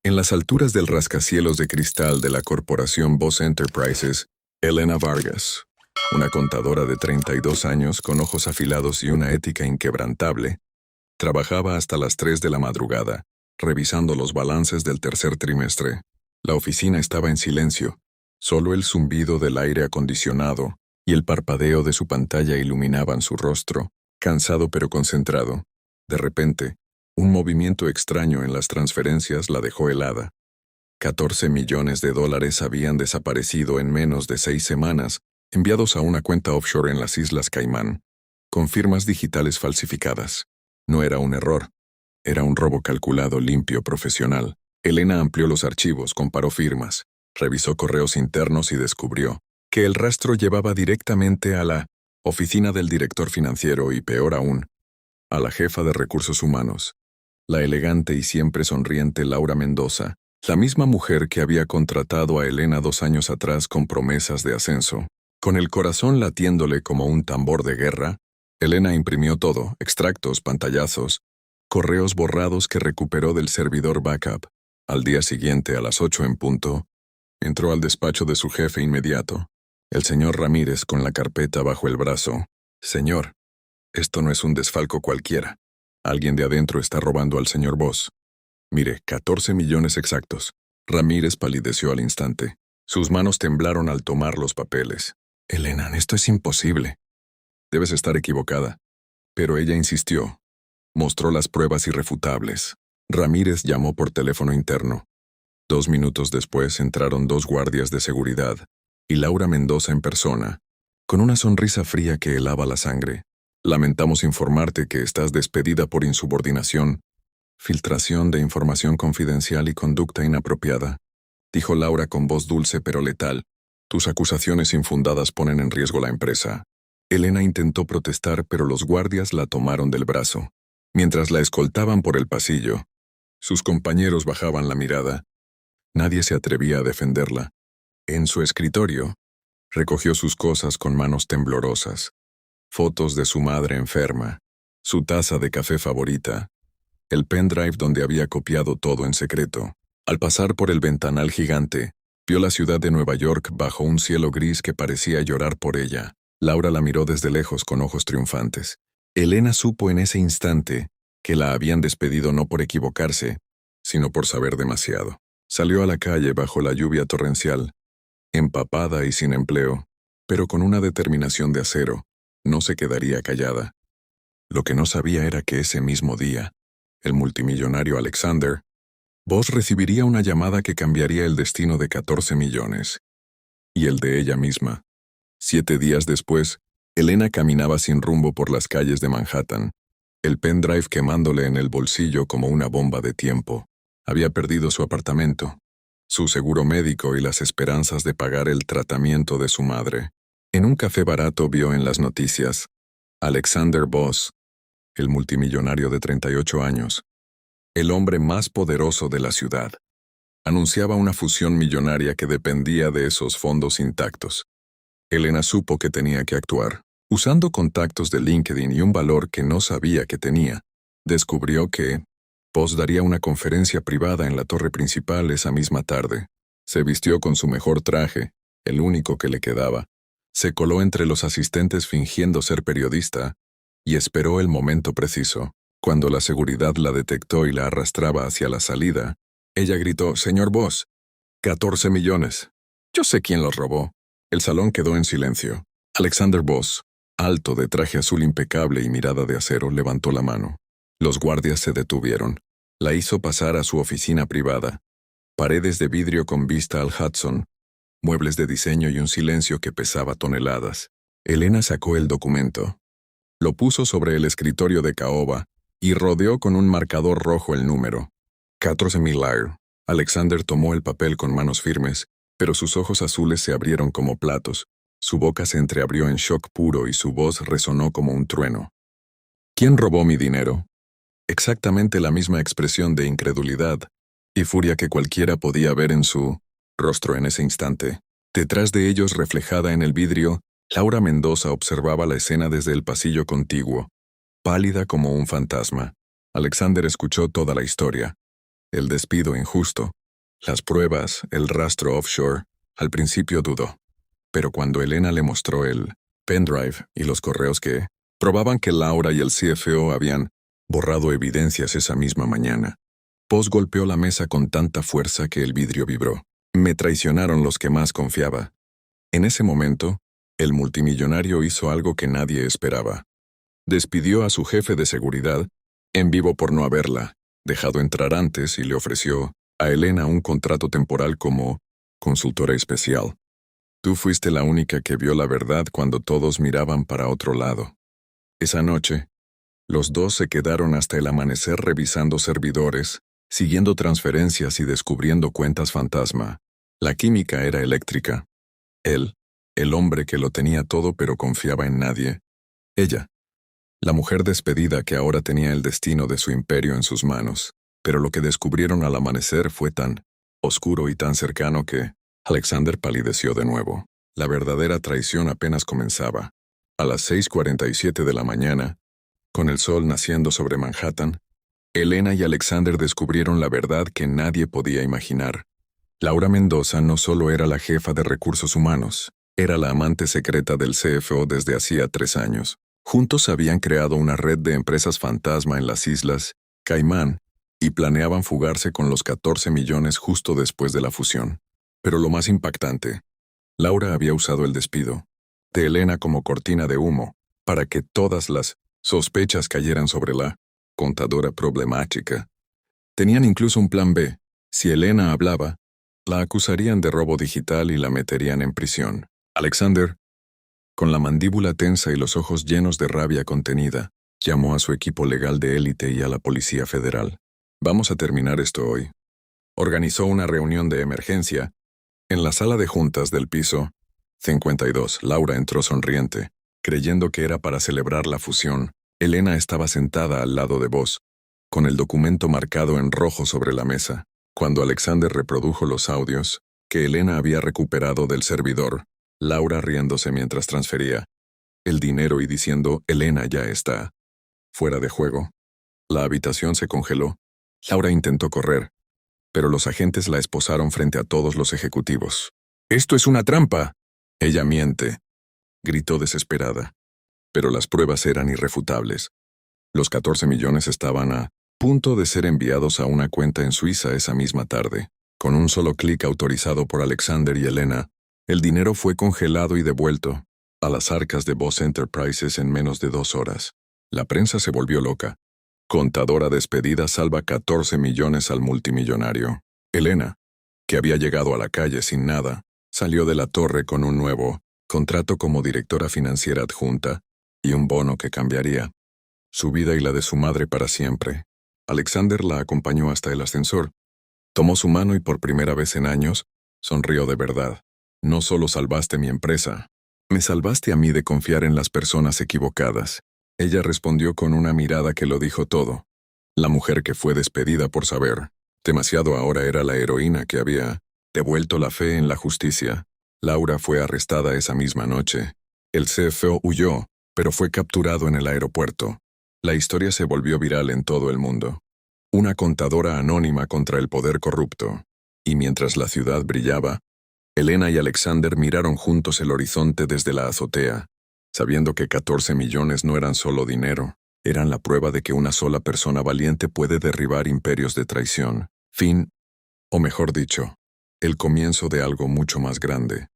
En las alturas del rascacielos de cristal de la corporación Boss Enterprises, Elena Vargas, una contadora de 32 años con ojos afilados y una ética inquebrantable, trabajaba hasta las 3 de la madrugada, revisando los balances del tercer trimestre. La oficina estaba en silencio, solo el zumbido del aire acondicionado y el parpadeo de su pantalla iluminaban su rostro, cansado pero concentrado. De repente, un movimiento extraño en las transferencias la dejó helada. 14 millones de dólares habían desaparecido en menos de 6 semanas, enviados a una cuenta offshore en las Islas Caimán, con firmas digitales falsificadas. No era un error, era un robo calculado, limpio, profesional. Elena amplió los archivos, comparó firmas, revisó correos internos y descubrió que el rastro llevaba directamente a la oficina del director financiero y, peor aún, a la jefa de recursos humanos, la elegante y siempre sonriente Laura Mendoza, la misma mujer que había contratado a Elena 2 años atrás con promesas de ascenso. Con el corazón latiéndole como un tambor de guerra, Elena imprimió todo, extractos, pantallazos, correos borrados que recuperó del servidor backup. Al día siguiente, a las 8 en punto, entró al despacho de su jefe inmediato, el señor Ramírez, con la carpeta bajo el brazo. «Señor, esto no es un desfalco cualquiera. Alguien de adentro está robando al señor Boss. Mire, 14 millones exactos». Ramírez palideció al instante. Sus manos temblaron al tomar los papeles. «Elena, esto es imposible». «Debes estar equivocada». Pero ella insistió. Mostró las pruebas irrefutables. Ramírez llamó por teléfono interno. 2 minutos después entraron 2 guardias de seguridad y Laura Mendoza en persona, con una sonrisa fría que helaba la sangre. «Lamentamos informarte que estás despedida por insubordinación, filtración de información confidencial y conducta inapropiada», dijo Laura con voz dulce pero letal. «Tus acusaciones infundadas ponen en riesgo la empresa». Elena intentó protestar, pero los guardias la tomaron del brazo. Mientras la escoltaban por el pasillo, sus compañeros bajaban la mirada. Nadie se atrevía a defenderla. En su escritorio, recogió sus cosas con manos temblorosas. Fotos de su madre enferma, su taza de café favorita, el pendrive donde había copiado todo en secreto. Al pasar por el ventanal gigante, vio la ciudad de Nueva York bajo un cielo gris que parecía llorar por ella. Laura la miró desde lejos con ojos triunfantes. Elena supo en ese instante que la habían despedido no por equivocarse, sino por saber demasiado. Salió a la calle bajo la lluvia torrencial, empapada y sin empleo, pero con una determinación de acero. No se quedaría callada. Lo que no sabía era que ese mismo día, el multimillonario Alexander Boss recibiría una llamada que cambiaría el destino de 14 millones. Y el de ella misma. 7 días después, Elena caminaba sin rumbo por las calles de Manhattan, el pendrive quemándole en el bolsillo como una bomba de tiempo. Había perdido su apartamento, su seguro médico y las esperanzas de pagar el tratamiento de su madre. En un café barato vio en las noticias: Alexander Boss, el multimillonario de 38 años, el hombre más poderoso de la ciudad, anunciaba una fusión millonaria que dependía de esos fondos intactos. Elena supo que tenía que actuar. Usando contactos de LinkedIn y un valor que no sabía que tenía, descubrió que Boss daría una conferencia privada en la torre principal esa misma tarde. Se vistió con su mejor traje, el único que le quedaba. Se coló entre los asistentes fingiendo ser periodista y esperó el momento preciso. Cuando la seguridad la detectó y la arrastraba hacia la salida, ella gritó: «Señor Boss, 14 millones. Yo sé quién los robó». El salón quedó en silencio. Alexander Boss, alto, de traje azul impecable y mirada de acero, levantó la mano. Los guardias se detuvieron. La hizo pasar a su oficina privada. Paredes de vidrio con vista al Hudson, muebles de diseño y un silencio que pesaba toneladas. Elena sacó el documento. Lo puso sobre el escritorio de caoba y rodeó con un marcador rojo el número. 14,000 lire. Alexander tomó el papel con manos firmes, pero sus ojos azules se abrieron como platos. Su boca se entreabrió en shock puro y su voz resonó como un trueno. «¿Quién robó mi dinero?». Exactamente la misma expresión de incredulidad y furia que cualquiera podía ver en su rostro en ese instante. Detrás de ellos, reflejada en el vidrio, Laura Mendoza observaba la escena desde el pasillo contiguo, pálida como un fantasma. Alexander escuchó toda la historia. el despido injusto, las pruebas, el rastro offshore. Al principio dudó. Pero cuando Elena le mostró el pendrive y los correos que probaban que Laura y el CFO habían borrado evidencias esa misma mañana, Post golpeó la mesa con tanta fuerza que el vidrio vibró. Me traicionaron los que más confiaba. En ese momento, el multimillonario hizo algo que nadie esperaba. Despidió a su jefe de seguridad, en vivo por no haberla dejado entrar antes, y le ofreció a Elena un contrato temporal como consultora especial. Tú fuiste la única que vio la verdad cuando todos miraban para otro lado. Esa noche, los dos se quedaron hasta el amanecer revisando servidores, siguiendo transferencias y descubriendo cuentas fantasma. La química era eléctrica. Él, el hombre que lo tenía todo pero confiaba en nadie. Ella, la mujer despedida que ahora tenía el destino de su imperio en sus manos. Pero lo que descubrieron al amanecer fue tan oscuro y tan cercano que Alexander palideció de nuevo. La verdadera traición apenas comenzaba. A las 6:47 de la mañana, con el sol naciendo sobre Manhattan, Elena y Alexander descubrieron la verdad que nadie podía imaginar. Laura Mendoza no solo era la jefa de recursos humanos, era la amante secreta del CFO desde hacía 3 años. Juntos habían creado una red de empresas fantasma en las islas Caimán y planeaban fugarse con los 14 millones justo después de la fusión. Pero lo más impactante, Laura había usado el despido de Elena como cortina de humo para que todas las sospechas cayeran sobre la contadora problemática. Tenían incluso un plan B. Si Elena hablaba, la acusarían de robo digital y la meterían en prisión. Alexander, con la mandíbula tensa y los ojos llenos de rabia contenida, llamó a su equipo legal de élite y a la Policía Federal. Vamos a terminar esto hoy. Organizó una reunión de emergencia en la sala de juntas del piso 52. Laura entró sonriente, creyendo que era para celebrar la fusión. Elena estaba sentada al lado de Voss, con el documento marcado en rojo sobre la mesa. Cuando Alexander reprodujo los audios que Elena había recuperado del servidor, Laura riéndose mientras transfería el dinero y diciendo, Elena ya está fuera de juego. La habitación se congeló. Laura intentó correr, pero los agentes la esposaron frente a todos los ejecutivos. «¡Esto es una trampa!» «Ella miente», gritó desesperada. Pero las pruebas eran irrefutables. Los 14 millones estaban a punto de ser enviados a una cuenta en Suiza esa misma tarde. Con un solo clic autorizado por Alexander y Elena, el dinero fue congelado y devuelto a las arcas de Voss Enterprises en menos de 2 horas. La prensa se volvió loca. Contadora despedida salva 14 millones al multimillonario. Elena, que había llegado a la calle sin nada, salió de la torre con un nuevo contrato como directora financiera adjunta y un bono que cambiaría su vida y la de su madre para siempre. Alexander la acompañó hasta el ascensor. Tomó su mano y por primera vez en años, sonrió de verdad. No solo salvaste mi empresa, me salvaste a mí de confiar en las personas equivocadas. Ella respondió con una mirada que lo dijo todo. La mujer que fue despedida por saber demasiado ahora era la heroína que había devuelto la fe en la justicia. Laura fue arrestada esa misma noche. El CFO huyó, pero fue capturado en el aeropuerto. La historia se volvió viral en todo el mundo. Una contadora anónima contra el poder corrupto. Y mientras la ciudad brillaba, Elena y Alexander miraron juntos el horizonte desde la azotea, sabiendo que 14 millones no eran solo dinero, eran la prueba de que una sola persona valiente puede derribar imperios de traición. Fin, o mejor dicho, el comienzo de algo mucho más grande.